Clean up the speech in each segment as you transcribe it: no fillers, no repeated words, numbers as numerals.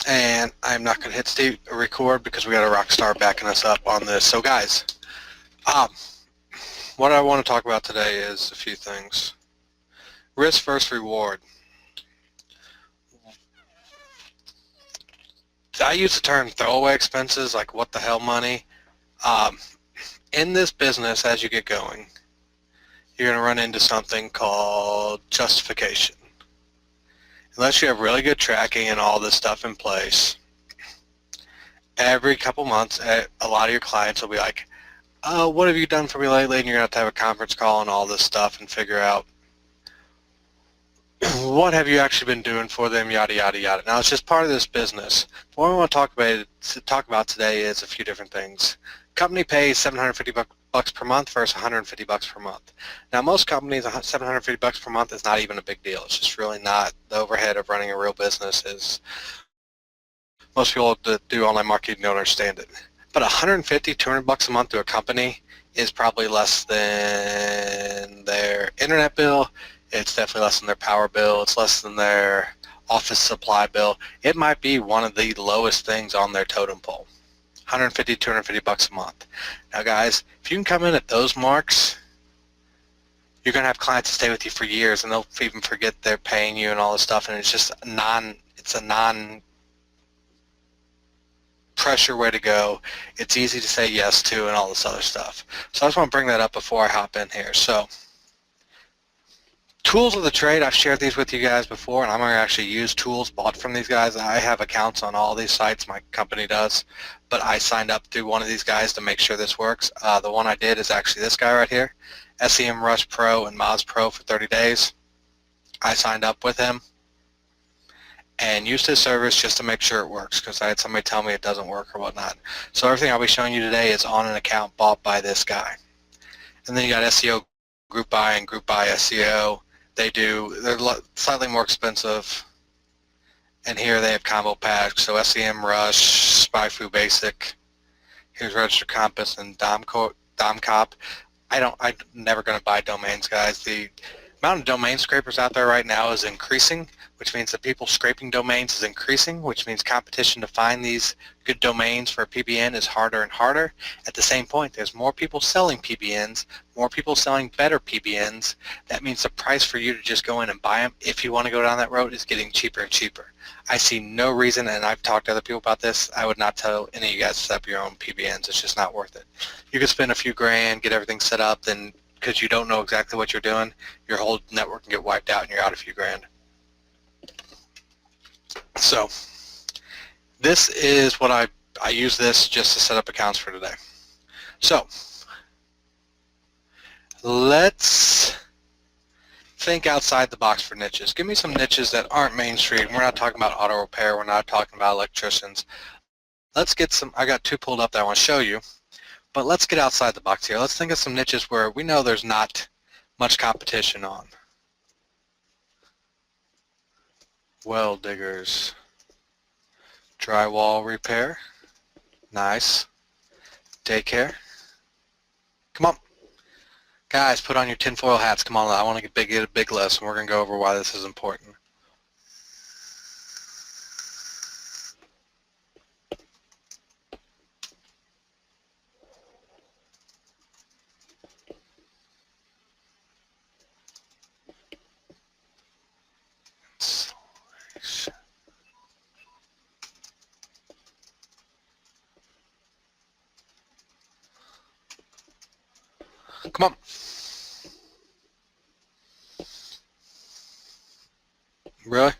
And I'm not going to hit record because we got a rock star backing us up on this. So guys, um, what I want to talk about today is a few things. Risk versus reward. I use the term throwaway expenses, like what the hell money. In this business, as you get going, you're going to run into something called justification. Unless you have really good tracking and all this stuff in place, every couple months, a lot of your clients will be like, oh, what have you done for me lately? And you're going to have a conference call and all this stuff and figure out what have you actually been doing for them, yada, yada, yada. Now, it's just part of this business. What we want to talk about today is a few different things. Company pays $750 per month versus $150 per month. Now, most companies, $750 per month is not even a big deal. It's just really not. The overhead of running a real business is, most people that do online marketing don't understand it. But $150, $200 a month to a company is probably less than their internet bill. It's definitely less than their power bill. It's less than their office supply bill. It might be one of the lowest things on their totem pole. $150, $250 a month. Now guys, if you can come in at those marks, you're going to have clients that stay with you for years, and they'll even forget they're paying you and all this stuff, and it's just it's a non-pressure way to go. It's easy to say yes to and all this other stuff. So I just want to bring that up before I hop in here. So tools of the trade, I've shared these with you guys before, and I'm going to actually use tools bought from these guys. I have accounts on all these sites, my company does, but I signed up through one of these guys to make sure this works. The one I did is actually this guy right here, SEMrush Pro and Moz Pro for 30 days. I signed up with him and used his service just to make sure it works, because I had somebody tell me it doesn't work or whatnot. So everything I'll be showing you today is on an account bought by this guy. And then you got SEO Group Buy and Group Buy SEO. They're slightly more expensive, and here they have combo packs. So SEMrush, SpyFu Basic, here's Register Compass and DomCop. I'm never going to buy domains, guys. The amount of domain scrapers out there right now is increasing, which means the people scraping domains is increasing, which means competition to find these good domains for PBN is harder and harder. At the same point, there's more people selling PBNs, more people selling better PBNs. That means the price for you to just go in and buy them, if you want to go down that road, is getting cheaper and cheaper. I see no reason, and I've talked to other people about this, I would not tell any of you guys to set up your own PBNs. It's just not worth it. You could spend a few grand, get everything set up, then because you don't know exactly what you're doing, your whole network can get wiped out and you're out a few grand. So this is what I use this just to set up accounts for today. So let's think outside the box for niches. Give me some niches that aren't mainstream. We're not talking about auto repair. We're not talking about electricians. Let's get some, I got two pulled up that I want to show you, but let's get outside the box here. Let's think of some niches where we know there's not much competition on. Well diggers, drywall repair, nice, daycare. Come on. Guys, put on your tinfoil hats. Come on, I want to get a big list, and we're going to go over why this is important. Come on. Really?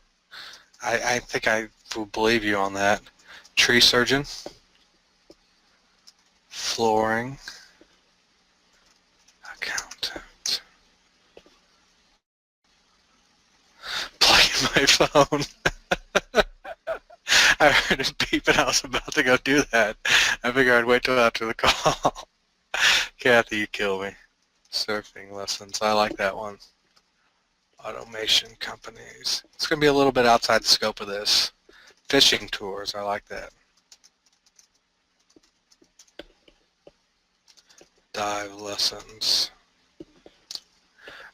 I think I will believe you on that. Tree surgeon, flooring, accountant, plugging my phone. I heard it beep and I was about to go do that. I figured I'd wait till after the call. Kathy, you kill me. Surfing lessons, I like that one. Automation companies. It's going to be a little bit outside the scope of this. Fishing tours, I like that. Dive lessons.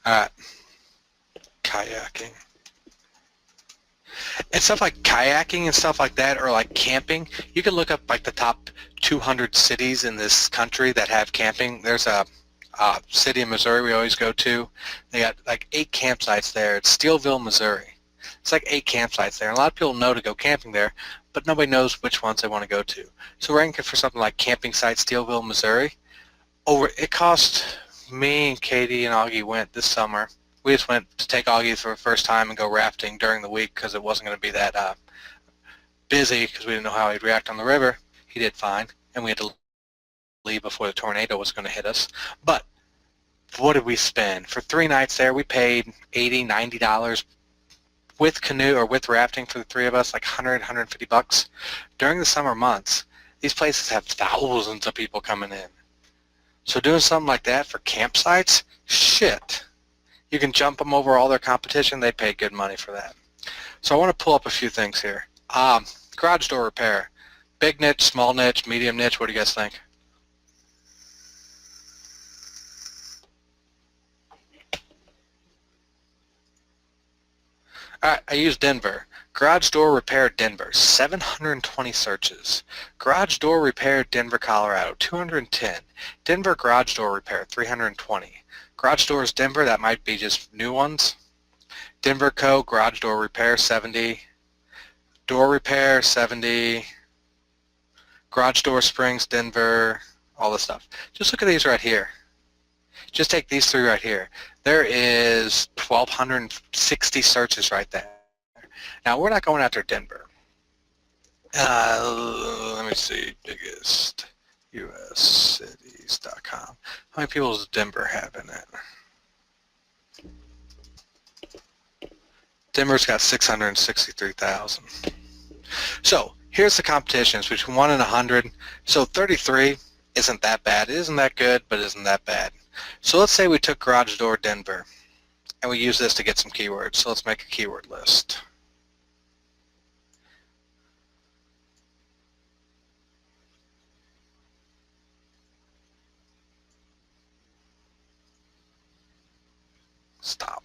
Alright. Kayaking. And stuff like kayaking and stuff like that, or like camping, you can look up like the top 200 cities in this country that have camping. There's a city in Missouri we always go to. They got like 8 campsites there. It's Steelville, Missouri. It's like 8 campsites there. And a lot of people know to go camping there, but nobody knows which ones they want to go to. So we're ranking for something like camping site Steelville, Missouri. It cost me and Katie and Augie went this summer. We just went to take Augie for the first time and go rafting during the week because it wasn't going to be that busy because we didn't know how he'd react on the river. He did fine, and we had to leave before the tornado was going to hit us. But what did we spend? For 3 nights there, we paid $80, $90 with canoe or with rafting for the 3 of us, like 100, 150 bucks. During the summer months, these places have thousands of people coming in. So doing something like that for campsites, shit. You can jump them over all their competition. They pay good money for that. So I want to pull up a few things here. Garage door repair. Big niche, small niche, medium niche. What do you guys think? All right, I use Denver. Garage door repair Denver, 720 searches. Garage door repair Denver, Colorado, 210. Denver garage door repair, 320. Garage doors Denver, that might be just new ones. Denver Co. garage door repair, 70. Door repair, 70. Garage door Springs, Denver, all this stuff. Just look at these right here. Just take these 3 right here. There is 1,260 searches right there. Now, we're not going after Denver. Let me see, biggest uscities.com. How many people does Denver have in it? Denver's got 663,000. So here's the competition. It's between 1 and 100. So 33 isn't that bad. It isn't that good, but it isn't that bad. So let's say we took garage door Denver, and we use this to get some keywords. So let's make a keyword list. Stop.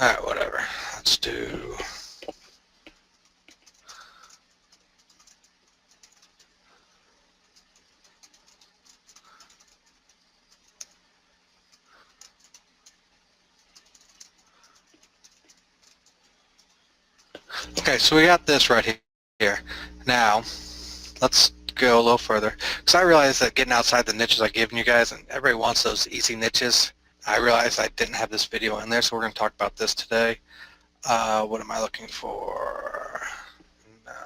All right, whatever. Let's do. Okay, so we got this right here. Now, let's go a little further, because I realized that getting outside the niches I've given you guys, and everybody wants those easy niches. I realized I didn't have this video in there, so we're going to talk about this today. What am I looking for? No. All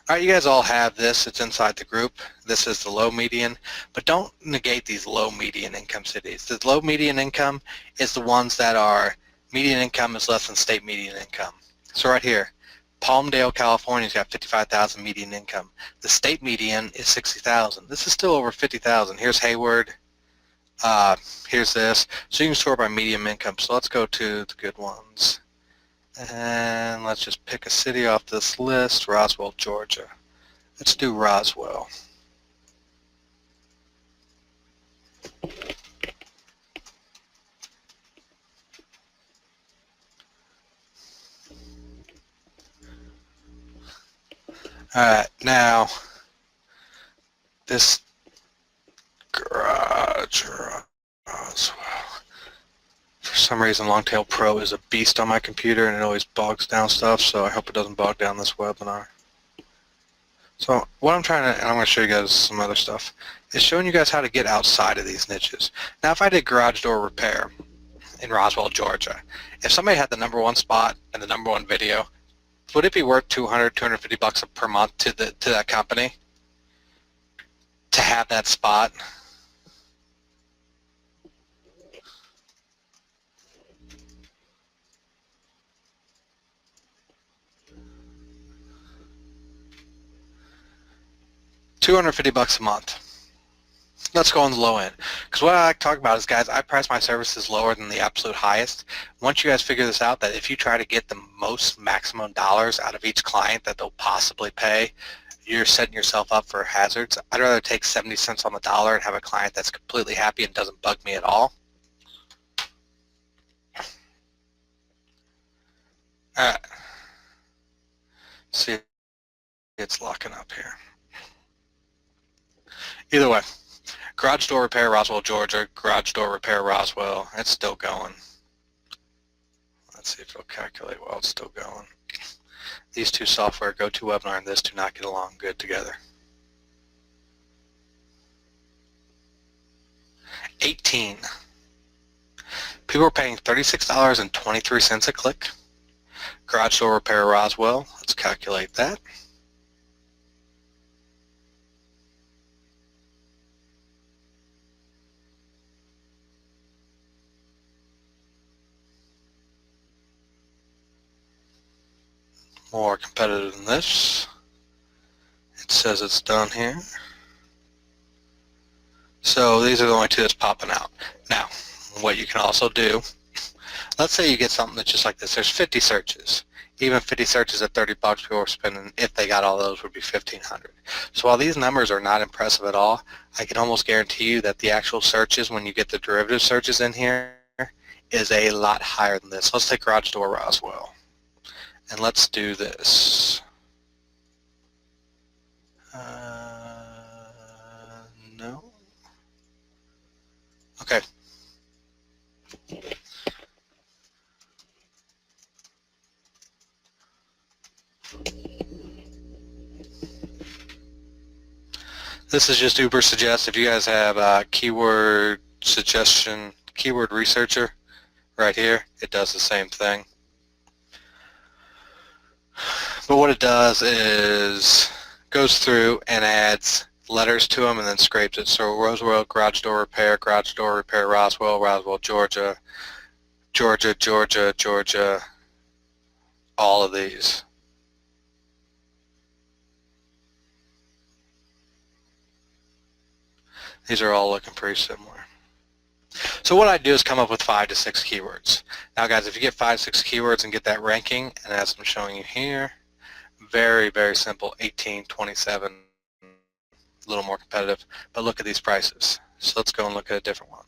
right, you guys all have this. It's inside the group. This is the low median, but don't negate these low median income cities. The low median income is the ones that are median income is less than state median income. So right here, Palmdale, California's got 55,000 median income. The state median is 60,000. This is still over 50,000. Here's Hayward. Here's this. So you can sort by medium income. So let's go to the good ones. And let's just pick a city off this list, Roswell, Georgia. Let's do Roswell. Alright, now this garage Roswell. For some reason Longtail Pro is a beast on my computer and it always bogs down stuff, so I hope it doesn't bog down this webinar. So what I'm trying to, and I'm going to show you guys some other stuff, is showing you guys how to get outside of these niches. Now if I did garage door repair in Roswell, Georgia, if somebody had the #1 spot and the #1 video, would it be worth 200, 250 bucks per month to that company to have that spot? $250 a month. Let's go on the low end. Because what I like to talk about is, guys, I price my services lower than the absolute highest. Once you guys figure this out, that if you try to get the most maximum dollars out of each client that they'll possibly pay, you're setting yourself up for hazards. I'd rather take 70 cents on the dollar and have a client that's completely happy and doesn't bug me at all. All right. See, it's locking up here. Either way, garage door repair, Roswell, Georgia. Garage door repair, Roswell. It's still going. Let's see if it'll calculate while it's still going. These two software, GoToWebinar and this, do not get along good together. 18. People are paying $36.23 a click. Garage door repair, Roswell. Let's calculate that. More competitive than this. It says it's done here. So these are the only two that's popping out. Now, what you can also do, let's say you get something that's just like this. There's 50 searches. Even 50 searches at 30 bucks, people are spending, if they got all those, would be 1,500. So while these numbers are not impressive at all, I can almost guarantee you that the actual searches, when you get the derivative searches in here, is a lot higher than this. Let's take garage door Roswell. And let's do this. No. Okay. This is just Uber Suggest. If you guys have keyword suggestion, keyword researcher right here, it does the same thing. But what it does is goes through and adds letters to them and then scrapes it. So Roswell, garage door repair, Roswell, Roswell, Georgia, Georgia, Georgia, Georgia, all of these. These are all looking pretty similar. So what I do is come up with 5 to 6 keywords. Now guys, if you get 5, 6 keywords and get that ranking, and as I'm showing you here, very, very simple, 18, 27, a little more competitive, but look at these prices. So let's go and look at a different one.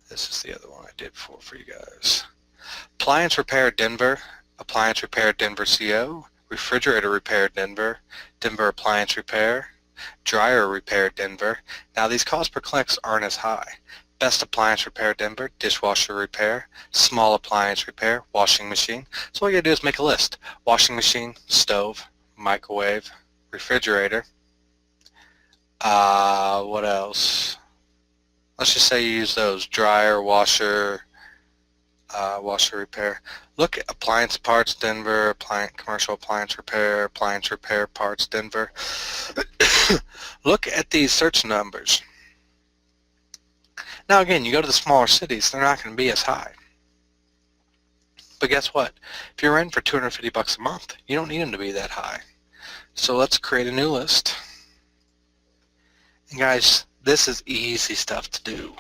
This is the other one I did before for you guys. Appliance repair Denver, appliance repair Denver CO, refrigerator repair Denver, Denver appliance repair, dryer repair Denver. Now these costs per clicks aren't as high. Best appliance repair Denver, dishwasher repair, small appliance repair, washing machine. So all you gotta do is make a list. Washing machine, stove, microwave, refrigerator. What else? Let's just say you use those. Dryer, washer, washer repair. Look at appliance parts Denver, commercial appliance repair parts Denver. Look at these search numbers. Now again, you go to the smaller cities, they're not going to be as high. But guess what? If you're in for 250 bucks a month, you don't need them to be that high. So let's create a new list. And guys, this is easy stuff to do.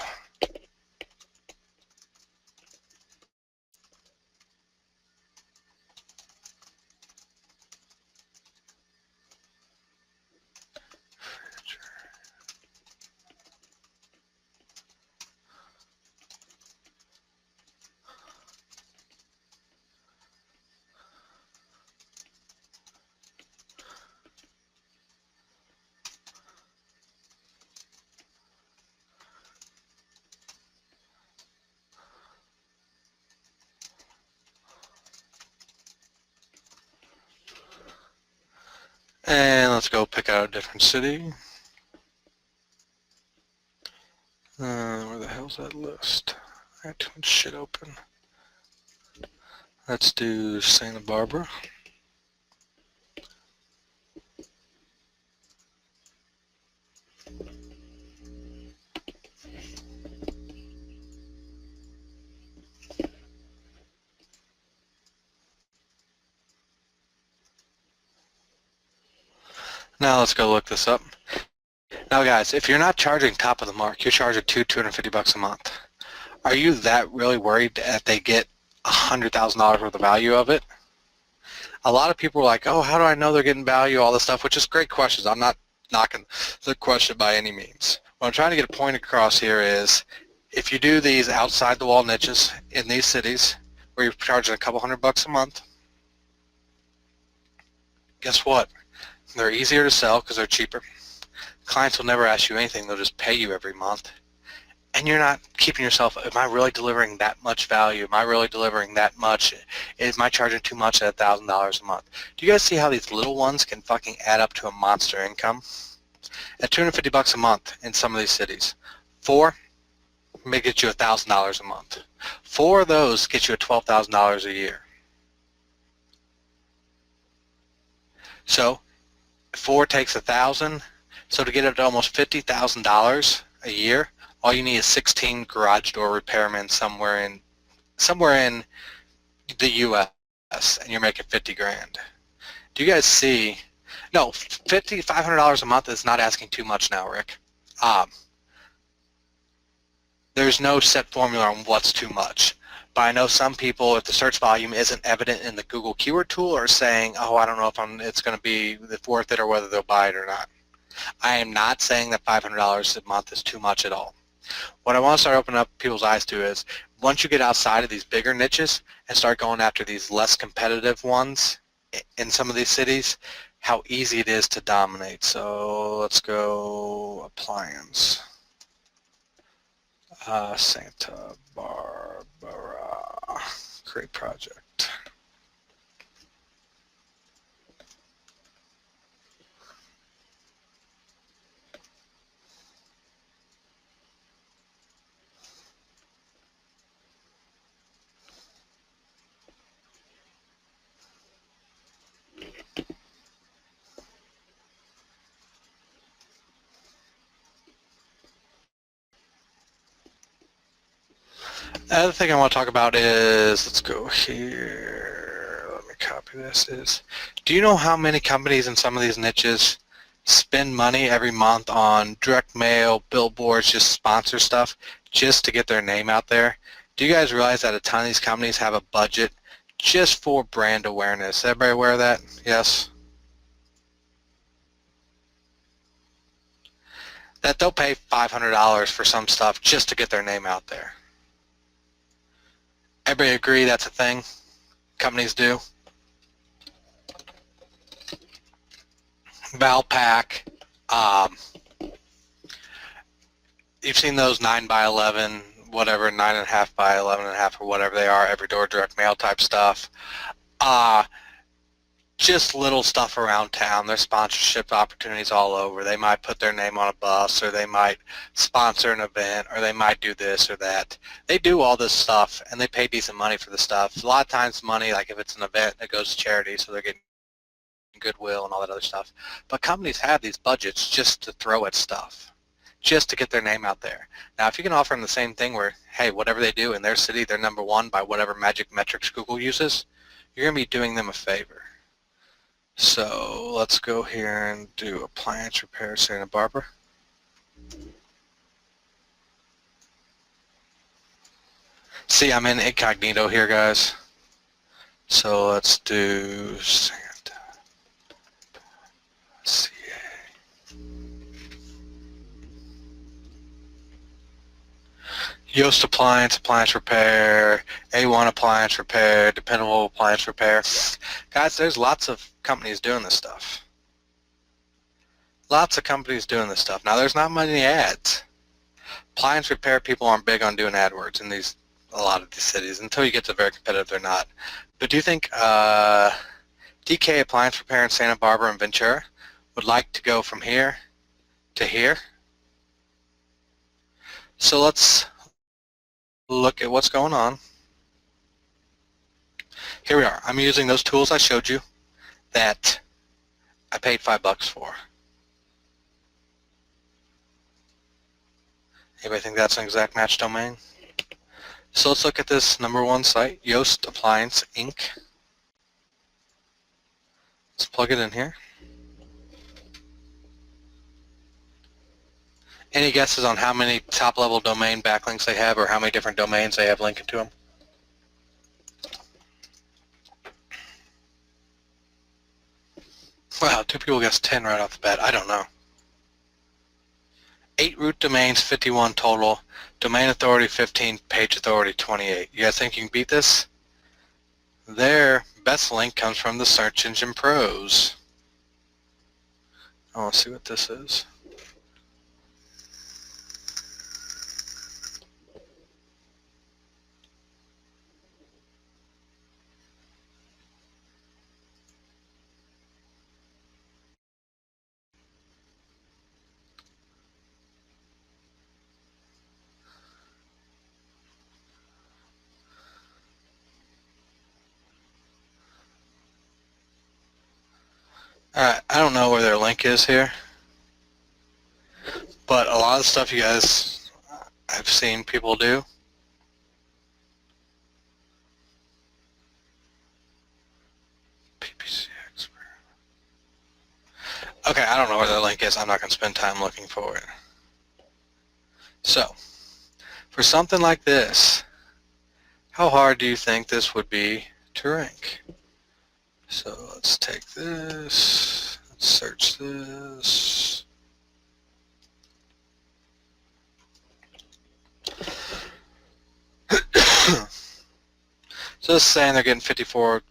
And let's go pick out a different city. Where the hell's that list? I had too much shit open. Let's do Santa Barbara. Now let's go look this up. Now guys, if you're not charging top of the mark, you're charging $250 bucks a month. Are you that really worried that they get $100,000 worth of value of it? A lot of people are like, oh, how do I know they're getting value, all this stuff, which is great questions. I'm not knocking the question by any means. What I'm trying to get a point across here is if you do these outside the wall niches in these cities where you're charging a couple $100 a month, guess what? They're easier to sell because they're cheaper. Clients will never ask you anything. They'll just pay you every month. And you're not keeping yourself, am I really delivering that much value? Am I really delivering that much? Am I charging too much at $1,000 a month? Do you guys see how these little ones can fucking add up to a monster income? At $250 a month in some of these cities, 4 may get you $1,000 a month. 4 of those get you a $12,000 a year. So 4 takes 1,000. So to get up to almost $50,000 a year, all you need is 16 garage door repairmen somewhere in the U.S. and you're making 50 grand. Do you guys see? No, $500 a month is not asking too much now, Rick. There's no set formula on what's too much. But I know some people, if the search volume isn't evident in the Google keyword tool, are saying, oh, I don't know if it's going to be worth it or whether they'll buy it or not. I am not saying that $500 a month is too much at all. What I want to start opening up people's eyes to is once you get outside of these bigger niches and start going after these less competitive ones in some of these cities, how easy it is to dominate. So let's go appliance. Santa Barbara. Create project. The other thing I want to talk about is, let's go here, let me copy this, do you know how many companies in some of these niches spend money every month on direct mail, billboards, just sponsor stuff, just to get their name out there? Do you guys realize that a ton of these companies have a budget just for brand awareness? Everybody aware of that? Yes? That they'll pay $500 for some stuff just to get their name out there. Everybody agree that's a thing companies do? Valpak, you've seen those 9 by 11, whatever, 9.5 by 11.5 or whatever they are, every door direct mail type stuff. Just little stuff around town. There's sponsorship opportunities all over. They might put their name on a bus, or they might sponsor an event, or they might do this or that. They do all this stuff, and they pay decent money for the stuff. A lot of times money, like if it's an event, it goes to charity, so they're getting goodwill and all that other stuff. But companies have these budgets just to throw at stuff, just to get their name out there. Now, if you can offer them the same thing where, hey, whatever they do in their city, they're #1 by whatever magic metrics Google uses, you're going to be doing them a favor. So let's go here and do appliance repair Santa Barbara. See, I'm in incognito here, guys. So let's do Santa CA. Yoast appliance, appliance repair, A1 appliance repair, dependable appliance repair. Guys, there's lots of companies doing this stuff. Lots of companies doing this stuff. Now, there's not many ads. Appliance repair people aren't big on doing AdWords in a lot of these cities. Until you get to very competitive, they're not. But do you think DK Appliance Repair in Santa Barbara and Ventura would like to go from here to here? So let's look at what's going on. Here we are. I'm using those tools I showed you that I paid $5 for. Anybody think that's an exact match domain? So let's look at this #1 site, Yoast Appliance Inc. Let's plug it in here. Any guesses on how many top-level domain backlinks they have or how many different domains they have linking to them? Wow, 2 people guessed 10 right off the bat. I don't know. 8 root domains, 51 total. Domain authority, 15. Page authority, 28. You guys think you can beat this? Their best link comes from the Search Engine Pros. I want to see what this is. Alright, I don't know where their link is here, but a lot of stuff you guys, I've seen people do. PPC expert. Okay, I don't know where their link is. I'm not going to spend time looking for it. So, for something like this, how hard do you think this would be to rank? So let's take this, let's search this. So this is saying they're getting 54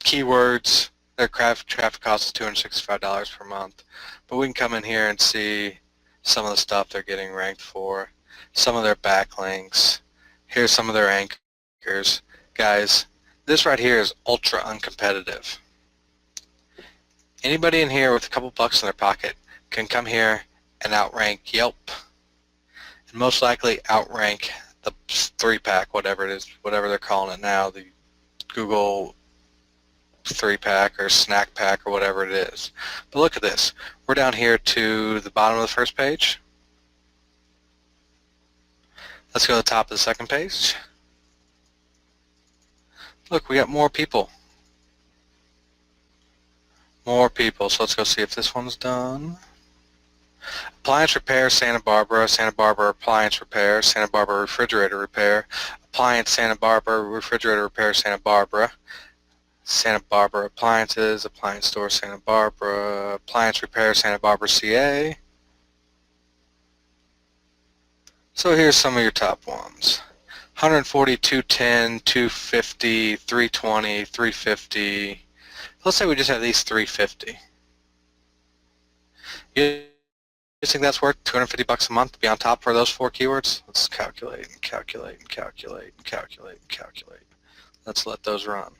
keywords. Their traffic cost is $265 per month. But we can come in here and see some of the stuff they're getting ranked for, some of their backlinks. Here's some of their anchors. Guys, this right here is ultra uncompetitive. Anybody in here with a couple bucks in their pocket can come here and outrank Yelp, and most likely outrank the 3-pack, whatever it is, whatever they're calling it now, the Google 3-pack or snack pack or whatever it is. But look at this. We're down here to the bottom of the first page. Let's go to the top of the second page. Look, we got more people. More people. So let's go see if this one's done. Appliance repair, Santa Barbara appliance repair, Santa Barbara refrigerator repair, appliance Santa Barbara refrigerator repair, Santa Barbara appliances, appliance store Santa Barbara, appliance repair Santa Barbara CA. So here's some of your top ones. 140, 210, 250, 320, 350. Let's say we just have these 350. You think that's worth 250 bucks a month to be on top for those 4 keywords? Let's calculate and calculate and calculate and calculate and calculate. Let's let those run.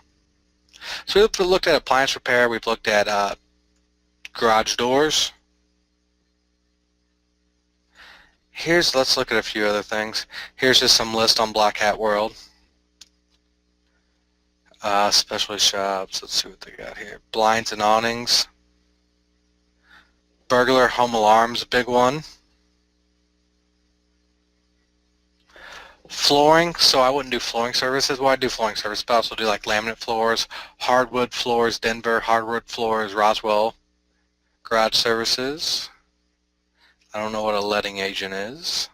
So we've looked at appliance repair, we've looked at garage doors. Let's look at a few other things. Here's just some list on Black Hat World. Specialty shops, let's see what they got here. Blinds and awnings. Burglar home alarms, a big one. Flooring, so I wouldn't do flooring services. Well, I do flooring services, but I also do like laminate floors, hardwood floors, Denver, hardwood floors, Roswell. Garage services. I don't know what a letting agent is.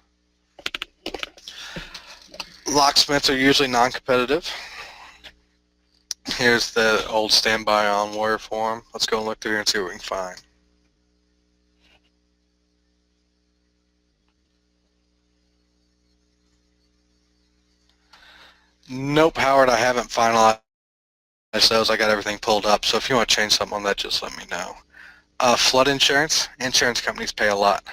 Locksmiths are usually non-competitive. Here's the old standby on warrior form. Let's go and look through here and see what we can find. Nope, Howard, I haven't finalized those. I got everything pulled up, so if you want to change something on that, just let me know. Flood insurance. Insurance companies pay a lot.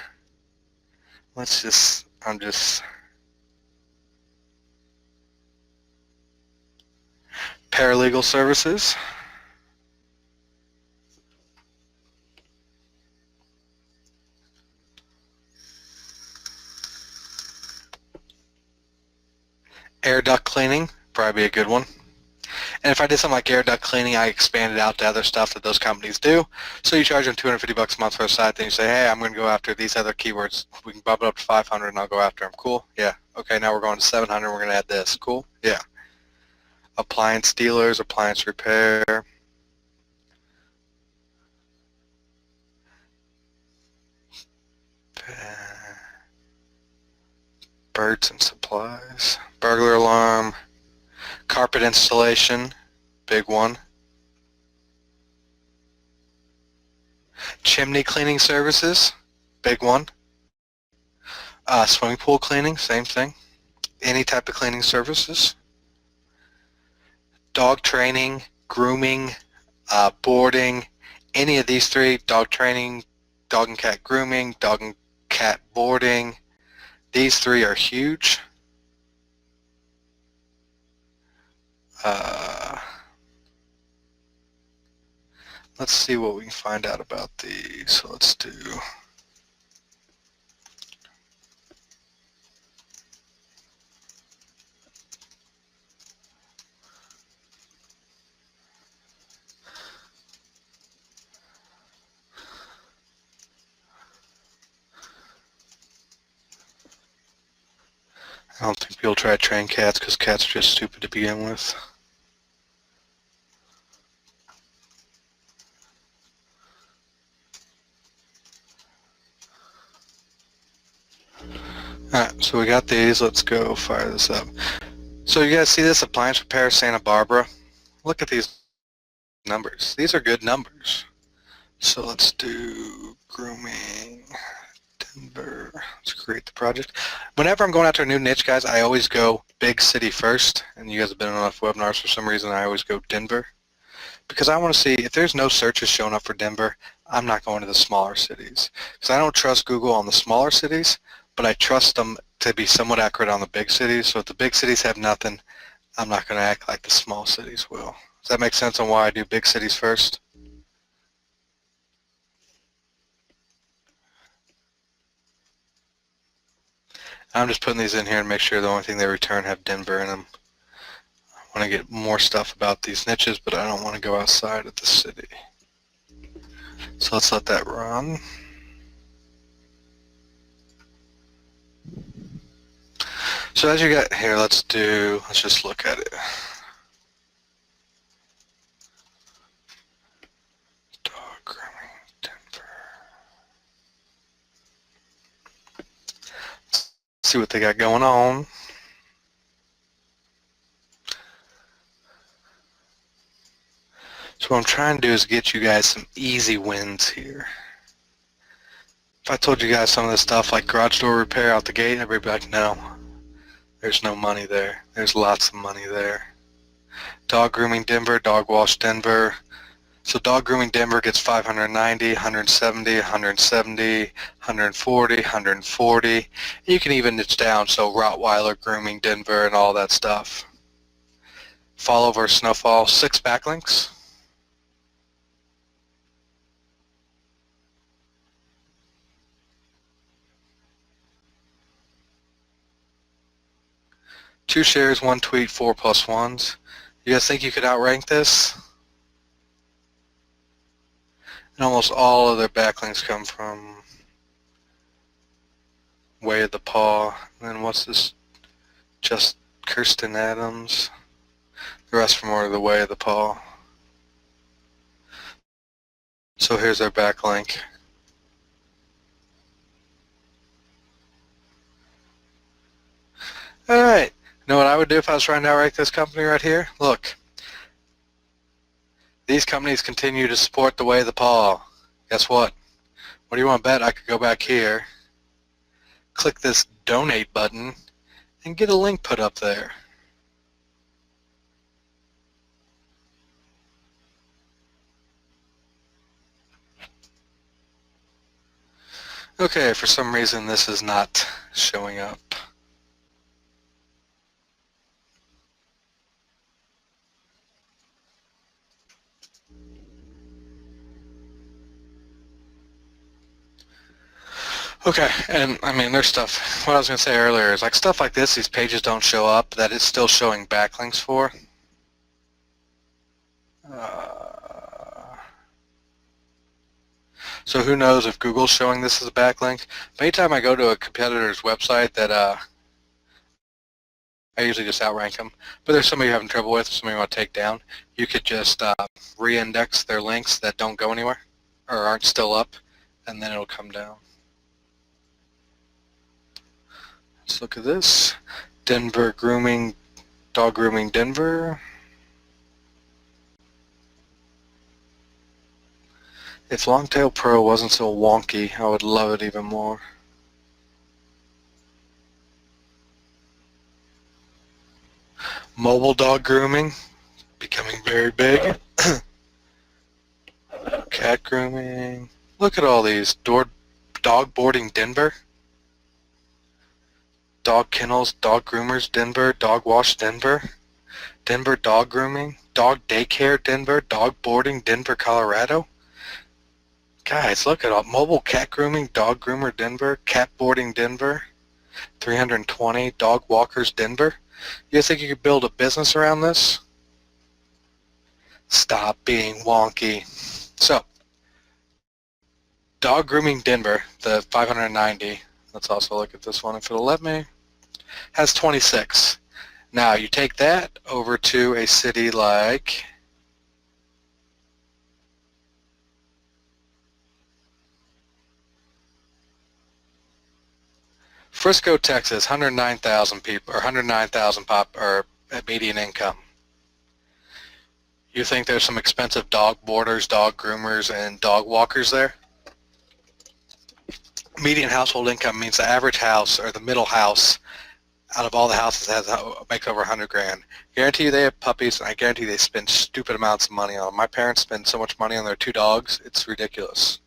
Paralegal services. Air duct cleaning, probably be a good one. And if I did something like air duct cleaning, I expand it out to other stuff that those companies do. So you charge them 250 bucks a month for a site, then you say, hey, I'm going to go after these other keywords. We can bump it up to 500 and I'll go after them. Cool? Yeah. Okay, now we're going to 700. We're going to add this. Cool? Yeah. Appliance dealers, appliance repair. Birds and supplies. Burglar alarm. Carpet installation. Big one. Chimney cleaning services, big one. Swimming pool cleaning, same thing. Any type of cleaning services. Dog training, grooming, boarding, any of these three, dog training, dog and cat grooming, dog and cat boarding, these three are huge. Let's see what we can find out about these. So let's do I don't think people try to train cats because cats are just stupid to begin with. Alright, so we got these. Let's go fire this up. So you guys see this appliance repair Santa Barbara? Look at these numbers. These are good numbers. So let's do grooming Denver. Let's create the project. Whenever I'm going after a new niche, guys, I always go big city first. And you guys have been on enough webinars for some reason. I always go Denver because I want to see if there's no searches showing up for Denver. I'm not going to the smaller cities because I don't trust Google on the smaller cities, but I trust them to be somewhat accurate on the big cities. So if the big cities have nothing, I'm not going to act like the small cities will. Does that make sense on why I do big cities first? I'm just putting these in here and make sure the only thing they return have Denver in them. I want to get more stuff about these niches, but I don't want to go outside of the city. So let's let that run. So as you got here, let's just look at it. Dog grooming Denver. Let's see what they got going on. So what I'm trying to do is get you guys some easy wins here. If I told you guys some of this stuff like garage door repair out the gate, everybody would be like, no, there's no money there. There's lots of money there. Dog grooming Denver, dog wash Denver. So dog grooming Denver gets 590, 170, 170, 140, 140. You can even niche down, so Rottweiler grooming Denver and all that stuff. Fall over snowfall, 6 backlinks. Two shares, 1 tweet, 4 plus ones. You guys think you could outrank this? And almost all of their backlinks come from Way of the Paw. And then what's this? Just Kirsten Adams. The rest from more of the Way of the Paw. So here's their backlink. Alright, you know what I would do if I was trying to outrank this company right here? Look. These companies continue to support the Way of the Paw. Guess what? What do you want to bet? I could go back here, click this donate button, and get a link put up there. Okay, for some reason this is not showing up. Okay, and I mean there's stuff, what I was going to say earlier is like stuff like this, these pages don't show up, that it's still showing backlinks for. So who knows if Google's showing this as a backlink. But anytime I go to a competitor's website that I usually just outrank them, but there's somebody you're having trouble with, somebody you want to take down, you could just re-index their links that don't go anywhere or aren't still up, and then it'll come down. Let's look at this. Denver grooming, dog grooming Denver. If Longtail Pro wasn't so wonky, I would love it even more. Mobile dog grooming, becoming very big. Cat grooming. Look at all these. Dog boarding Denver. Dog kennels, dog groomers Denver, dog wash Denver. Denver dog grooming. Dog daycare Denver, dog boarding Denver, Colorado. Guys, look at all. Mobile cat grooming, dog groomer Denver, cat boarding Denver. 320 dog walkers Denver. You guys think you could build a business around this? Stop being wonky. So, dog grooming Denver, the 590, let's also look at this one if it'll let me, has 26. Now you take that over to a city like Frisco, Texas, 109,000 people, or 109,000 median income. You think there's some expensive dog boarders, dog groomers, and dog walkers there? Median household income means the average house or the middle house out of all the houses makes over 100 grand. Guarantee you they have puppies, and I guarantee they spend stupid amounts of money on them. My parents spend so much money on their 2 dogs, it's ridiculous.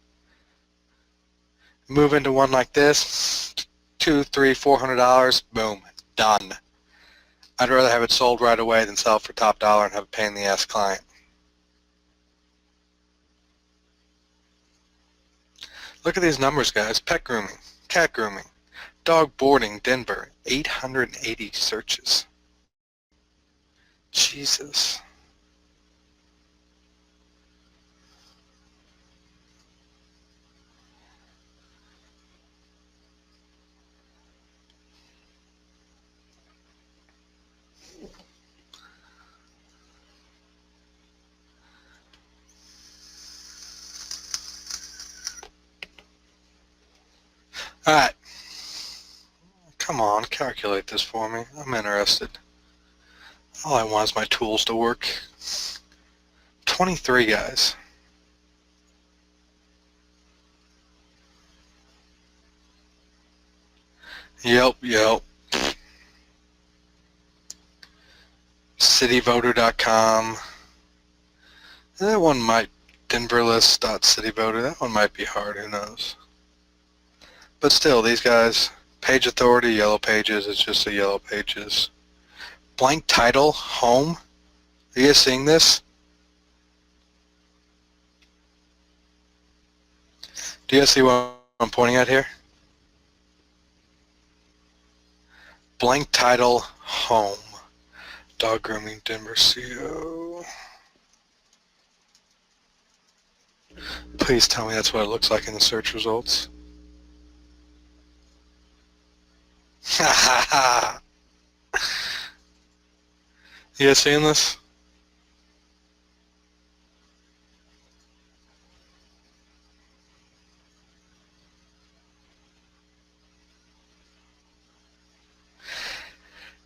Move into one like this, $200, $300, $400, boom, done. I'd rather have it sold right away than sell it for top dollar and have a pain in the ass client. Look at these numbers, guys. Pet grooming, cat grooming, dog boarding Denver, 880 searches. Jesus. All right. Come on, calculate this for me. I'm interested. All I want is my tools to work. 23, guys. Yep. Cityvoter.com. That one might, denverlist.cityvoter, that one might be hard, who knows. But still, these guys, page authority, yellow pages, it's just a yellow pages. Blank title, home. Are you guys seeing this? Do you guys see what I'm pointing at here? Blank title, home. Dog grooming, Denver SEO. Please tell me that's what it looks like in the search results. Ha ha ha. You guys seeing this?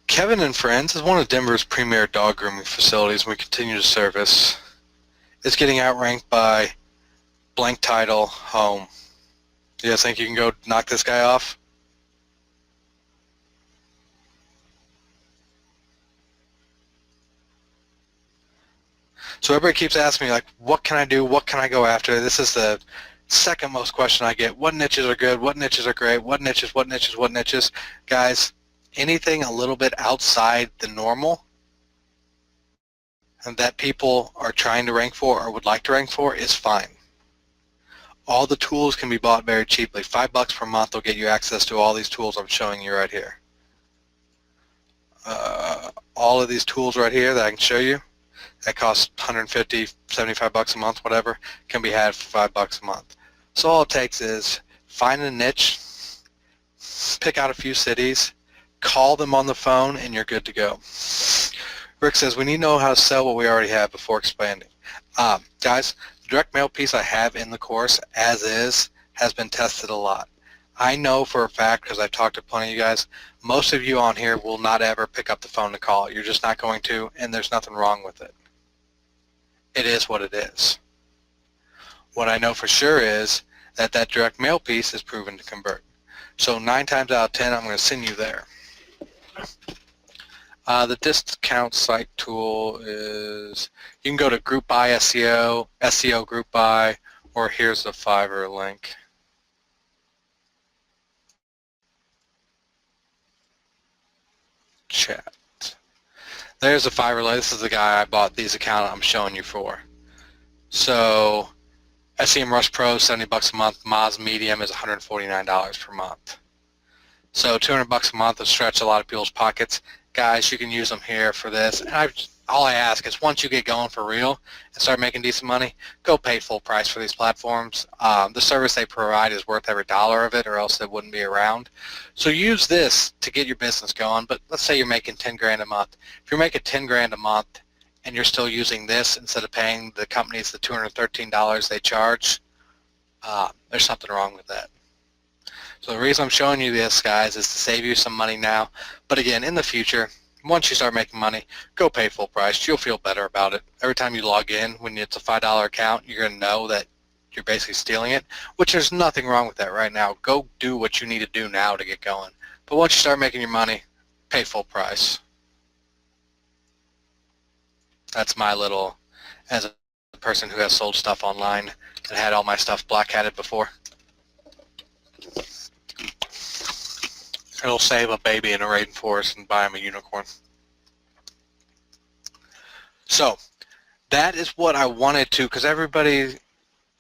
Kevin and Friends is one of Denver's premier dog grooming facilities we continue to service. It's getting outranked by blank title, home. Do you guys think you can go knock this guy off? So everybody keeps asking me, like, what can I do? What can I go after? This is the second most question I get. What niches are good? What niches are great? What niches, what niches, what niches? Guys, anything a little bit outside the normal and that people are trying to rank for or would like to rank for is fine. All the tools can be bought very cheaply. $5 per month will get you access to all these tools I'm showing you right here. All of these tools right here that I can show you, that costs $150, $75 a month, whatever, can be had for $5 a month. So all it takes is find a niche, pick out a few cities, call them on the phone, and you're good to go. Rick says, we need to know how to sell what we already have before expanding. Guys, the direct mail piece I have in the course, as is, has been tested a lot. I know for a fact, because I've talked to plenty of you guys, most of you on here will not ever pick up the phone to call. You're just not going to, and there's nothing wrong with it. It is what it is. What I know for sure is that that direct mail piece is proven to convert. So 9 times out of 10, I'm going to send you there. The discount site tool is, you can go to Group by SEO, SEO Group by, or here's the Fiverr link. Chat. There's the Fiverr link. This is the guy I bought these accounts I'm showing you for. So SEM Rush Pro, 70 bucks a month. Moz Medium is $149 per month. So 200 bucks a month will stretch a lot of people's pockets. Guys, you can use them here for this. And all I ask is once you get going for real and start making decent money, go pay full price for these platforms. The service they provide is worth every dollar of it, or else it wouldn't be around. So use this to get your business going. But let's say you're making 10 grand a month. If you're making 10 grand a month and you're still using this instead of paying the companies the $213 they charge, there's something wrong with that. So the reason I'm showing you this, guys, is to save you some money now. But again, in the future, once you start making money, go pay full price. You'll feel better about it. Every time you log in, when it's a $5 account, you're going to know that you're basically stealing it, which there's nothing wrong with that right now. Go do what you need to do now to get going. But once you start making your money, pay full price. That's my little, as a person who has sold stuff online and had all my stuff black-hatted before. It'll save a baby in a rainforest and buy him a unicorn. So that is what I wanted to, because everybody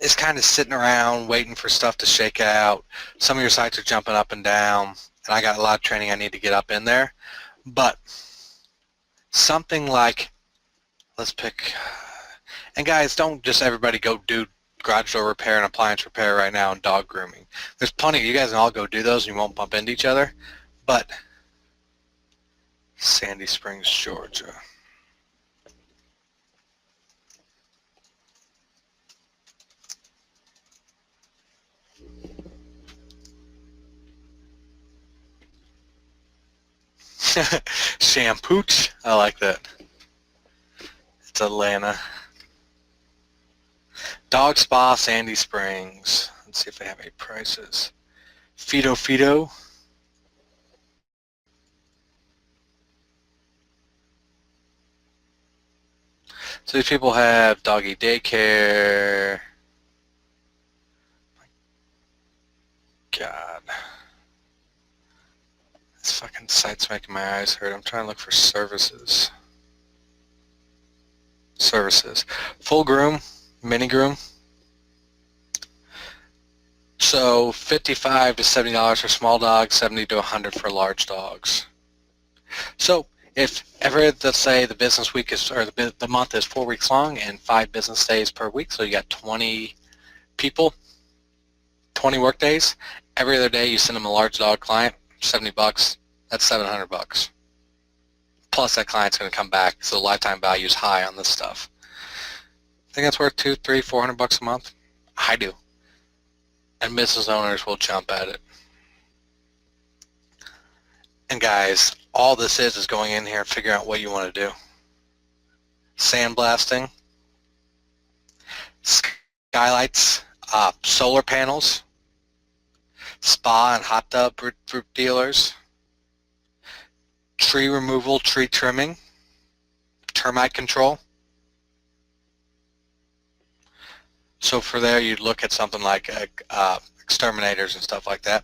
is kind of sitting around waiting for stuff to shake out. Some of your sites are jumping up and down, and I got a lot of training I need to get up in there. But something like, let's pick, and guys, don't just everybody go do garage door repair and appliance repair right now and dog grooming. There's plenty. You guys can all go do those and you won't bump into each other. But Sandy Springs, Georgia. Shampooch. I like that. It's Atlanta. Dog Spa, Sandy Springs. Let's see if they have any prices. Fido. So these people have doggy daycare. God. This fucking site's making my eyes hurt. I'm trying to look for services. Full groom, mini groom. So $55 to $70 for small dogs, $70 to $100 for large dogs. So if ever, let's say the business week is, or the month is 4 weeks long and 5 business days per week, so you got 20 people, 20 work days. Every other day you send them a large dog client, 70 bucks, that's 700 bucks. Plus that client's going to come back, so the lifetime value is high on this stuff. I think that's worth 200, 300, 400 bucks a month. I do. And business owners will jump at it. And guys, all this is going in here and figuring out what you want to do. Sandblasting, skylights, solar panels, spa and hot tub group dealers, tree removal, tree trimming, termite control. So for there, you'd look at something like exterminators and stuff like that.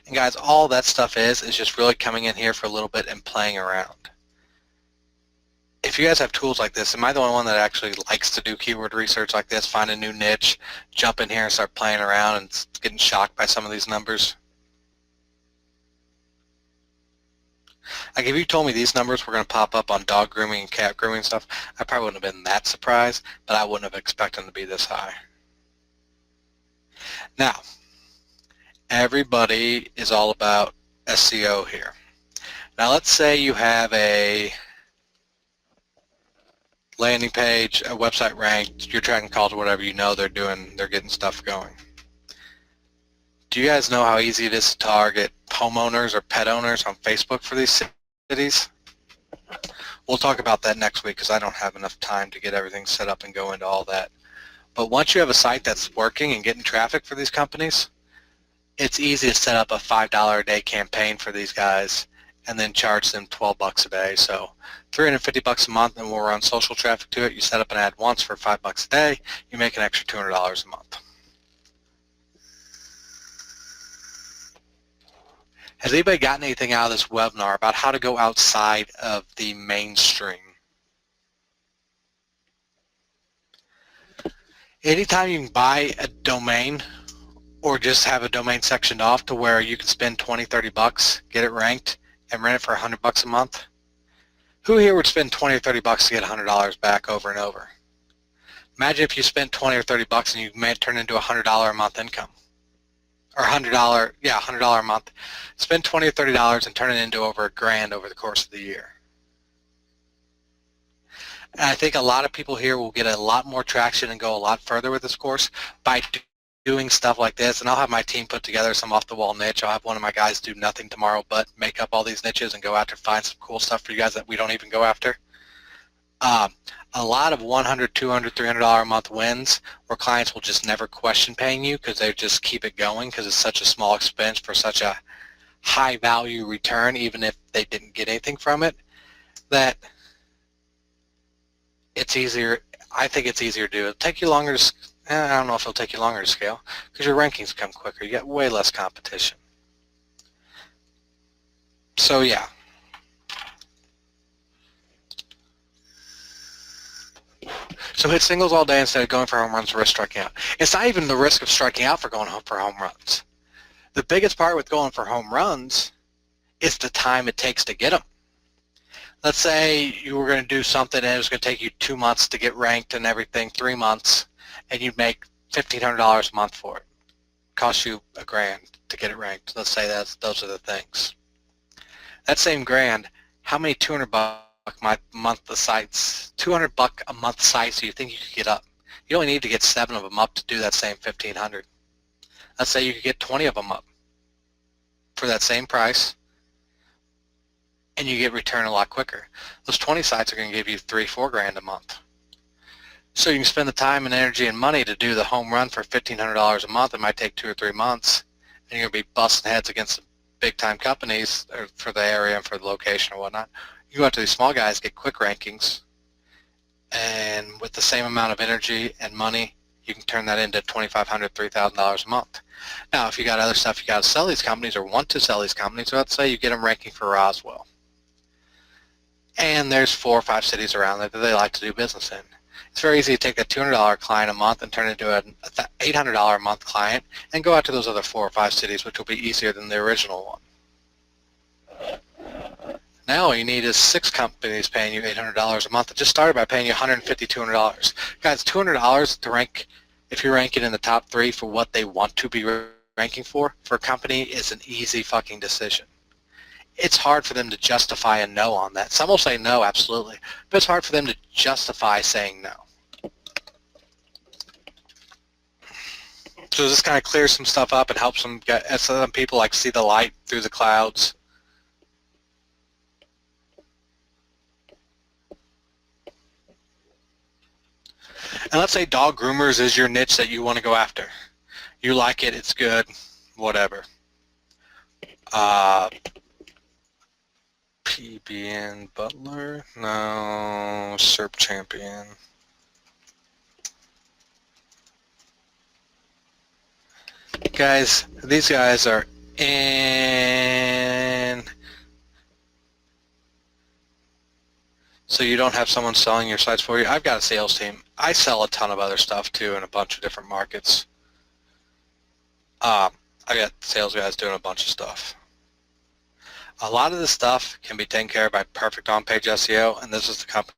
And guys, all that stuff is just really coming in here for a little bit and playing around. If you guys have tools like this, am I the only one that actually likes to do keyword research like this, find a new niche, jump in here and start playing around and getting shocked by some of these numbers? Like if you told me these numbers were going to pop up on dog grooming and cat grooming and stuff, I probably wouldn't have been that surprised, but I wouldn't have expected them to be this high. Now, everybody is all about SEO here. Now let's say you have a landing page, a website ranked, your tracking calls or whatever, you know they're getting stuff going. Do you guys know how easy it is to target homeowners or pet owners on Facebook for these cities? We'll talk about that next week because I don't have enough time to get everything set up and go into all that. But once you have a site that's working and getting traffic for these companies, it's easy to set up a $5 a day campaign for these guys and then charge them $12 a day. So $350 a month, and we'll run social traffic to it. You set up an ad once for $5 a day, you make an extra $200 a month. Has anybody gotten anything out of this webinar about how to go outside of the mainstream? Anytime you can buy a domain or just have a domain sectioned off to where you can spend 20, 30 bucks, get it ranked, and rent it for 100 bucks a month, who here would spend 20 or 30 bucks to get $100 back over and over? Imagine if you spent 20 or 30 bucks and you made it turn into $100 a month income. Or $100 a month. Spend $20 or $30 and turn it into over $1,000 over the course of the year. And I think a lot of people here will get a lot more traction and go a lot further with this course by doing stuff like this. And I'll have my team put together some off-the-wall niche. I'll have one of my guys do nothing tomorrow but make up all these niches and go after, find some cool stuff for you guys that we don't even go after. A lot of $100, $200, $300 a month wins where clients will just never question paying you because they just keep it going because it's such a small expense for such a high value return, even if they didn't get anything from it, that it's easier. I think it's easier to do. It'll take you longer to, I don't know if it'll take you longer to scale because your rankings come quicker. You get way less competition. So yeah. So hit singles all day instead of going for home runs, risk striking out. It's not even the risk of striking out for going for home runs. The biggest part with going for home runs is the time it takes to get them. Let's say you were going to do something and it was going to take you 2 months to get ranked and everything, 3 months, and you'd make $1,500 a month for it. Cost you $1,000 to get it ranked. Let's say those are the things. That same $1,000, how many $200 month sites, $200 a month sites do you think you could get up? You only need to get 7 of them up to do that same $1,500. Let's say you could get 20 of them up for that same price, and you get return a lot quicker. Those 20 sites are going to give you $3-4 grand a month. So you can spend the time and energy and money to do the home run for $1,500 a month. It might take 2 or 3 months, and you're going to be busting heads against big time companies for the area and for the location or whatnot. You go out to these small guys, get quick rankings, and with the same amount of energy and money, you can turn that into $2,500, $3,000 a month. Now, if you got other stuff you got to sell these companies or want to sell these companies, so let's say you get them ranking for Roswell, and there's 4 or 5 cities around there that they like to do business in. It's very easy to take that $200 client a month and turn it into an $800 a month client and go out to those other 4 or 5 cities, which will be easier than the original one. Now all you need is 6 companies paying you $800 a month. It just started by paying you $150, $200. Guys, $200 to rank, if you're ranking in the top 3 for what they want to be ranking for a company is an easy fucking decision. It's hard for them to justify a no on that. Some will say no, absolutely, but it's hard for them to justify saying no. So this kind of clears some stuff up and helps them get, some people like see the light through the clouds. And let's say dog groomers is your niche that you want to go after. You like it, it's good, whatever. PBN Butler? No, SERP Champion. Guys, these guys are in. So you don't have someone selling your sites for you. I've got a sales team. I sell a ton of other stuff too in a bunch of different markets. I got sales guys doing a bunch of stuff. A lot of this stuff can be taken care of by perfect on-page SEO, and this is the company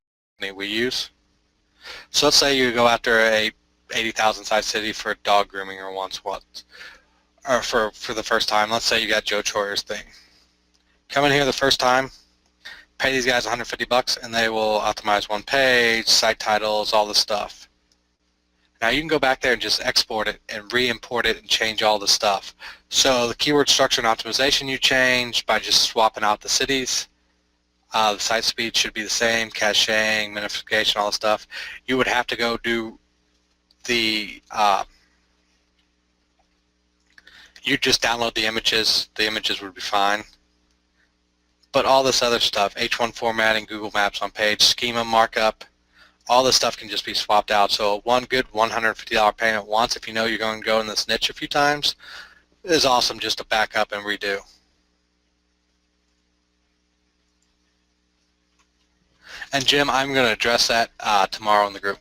we use. So let's say you go after a 80,000 site city for dog grooming or or for the first time. Let's say you got Joe Troyer's thing. Come in here the first time, pay these guys $150 and they will optimize one page, site titles, all this stuff. Now you can go back there and just export it and re-import it and change all the stuff. So the keyword structure and optimization you change by just swapping out the cities. The site speed should be the same, caching, minification, all the stuff. You would have to go do the you just download the images would be fine. But all this other stuff, H1 formatting, Google Maps on page, schema markup, all this stuff can just be swapped out. So one good $150 payment once, if you know you're going to go in this niche a few times, is awesome just to back up and redo. And Jim, I'm going to address that tomorrow in the group.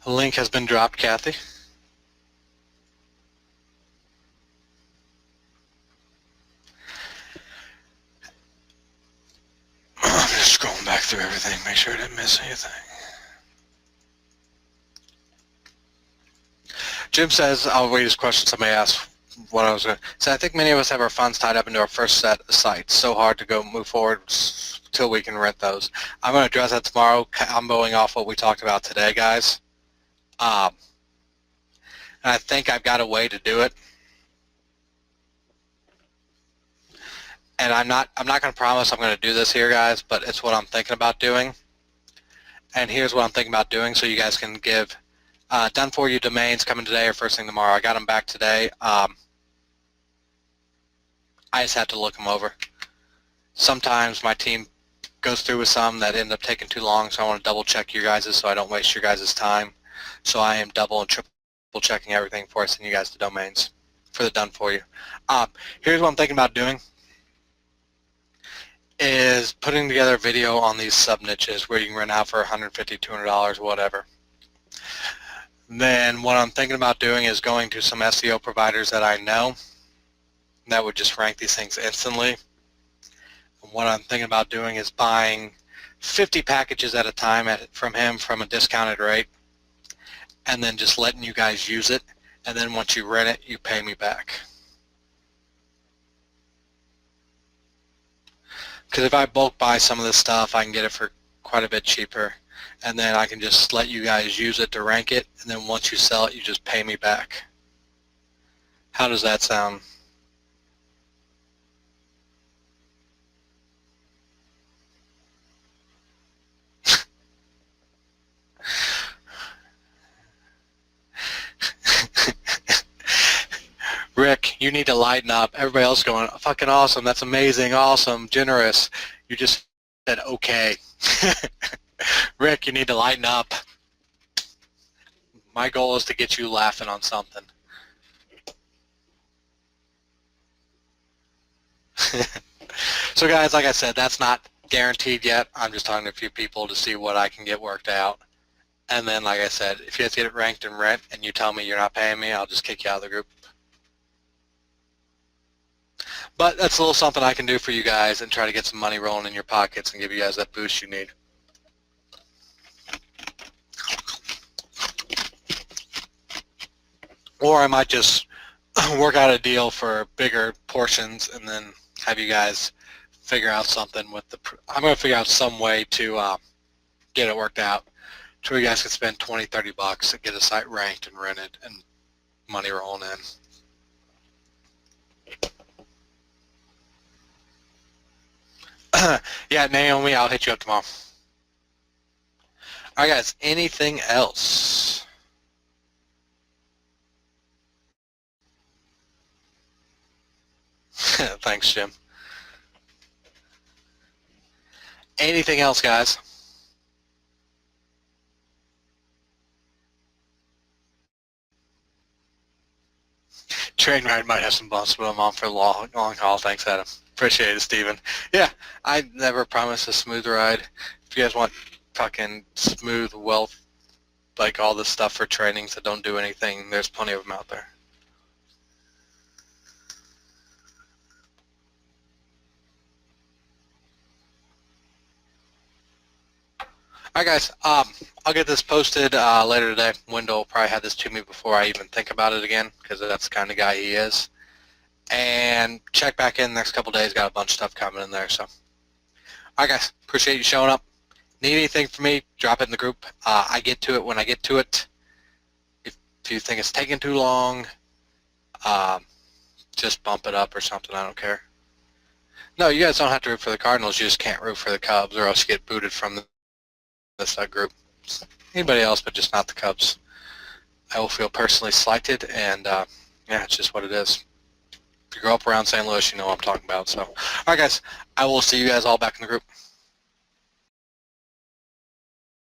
The link has been dropped, Kathy. I'm just scrolling back through everything, make sure I didn't miss anything. Jim says, I'll read his question. Somebody asked what I was going to say. I think many of us have our funds tied up into our first set of sites. So hard to go move forward until we can rent those. I'm going to address that tomorrow. I'm going off what we talked about today, guys. And I think I've got a way to do it. And I'm not going to promise I'm going to do this here, guys, but it's what I'm thinking about doing. And here's what I'm thinking about doing so you guys can give done for you domains coming today or first thing tomorrow. I got them back today. I just had to look them over. Sometimes my team goes through with some that end up taking too long, so I want to double check your guys' so I don't waste your guys' time. So I am double and triple checking everything before I send you guys the domains for the done for you. Here's what I'm thinking about doing is putting together a video on these sub niches where you can rent out for $150, $200, whatever. Then what I'm thinking about doing is going to some SEO providers that I know that would just rank these things instantly. And what I'm thinking about doing is buying 50 packages at a time from him from a discounted rate, and then just letting you guys use it, and then once you rent it, you pay me back. Because if I bulk buy some of this stuff, I can get it for quite a bit cheaper, and then I can just let you guys use it to rank it, and then once you sell it, you just pay me back. How does that sound? Rick, you need to lighten up. Everybody else going, fucking awesome, that's amazing, awesome, generous. You just said okay. Rick, you need to lighten up. My goal is to get you laughing on something. So guys, like I said, that's not guaranteed yet. I'm just talking to a few people to see what I can get worked out. And then, like I said, if you guys get it ranked in rent and you tell me you're not paying me, I'll just kick you out of the group. But that's a little something I can do for you guys and try to get some money rolling in your pockets and give you guys that boost you need. Or I might just work out a deal for bigger portions and then have you guys figure out something with the, I'm going to figure out some way to get it worked out to where you guys can spend 20, 30 bucks and get a site ranked and rented and money rolling in. Yeah, Naomi, I'll hit you up tomorrow. All right, guys, anything else? Thanks, Jim. Anything else, guys? Train ride might have some bumps, but I'm on for a long haul. Thanks, Adam. Appreciate it, Steven. Yeah, I never promised a smooth ride. If you guys want fucking smooth, like all this stuff for trainings that don't do anything, there's plenty of them out there. All right, guys, I'll get this posted later today. Wendell will probably have this to me before I even think about it again, because that's the kind of guy he is. And check back in the next couple days. Got a bunch of stuff coming in there. So, all right, guys, appreciate you showing up. Need anything from me, drop it in the group. I get to it when I get to it. If you think it's taking too long, just bump it up or something. I don't care. No, you guys don't have to root for the Cardinals. You just can't root for the Cubs, or else you get booted from this group. Anybody else, but just not the Cubs. I will feel personally slighted, and yeah, it's just what it is. If you grow up around St. Louis, you know what I'm talking about. So, all right, guys, I will see you guys all back in the group.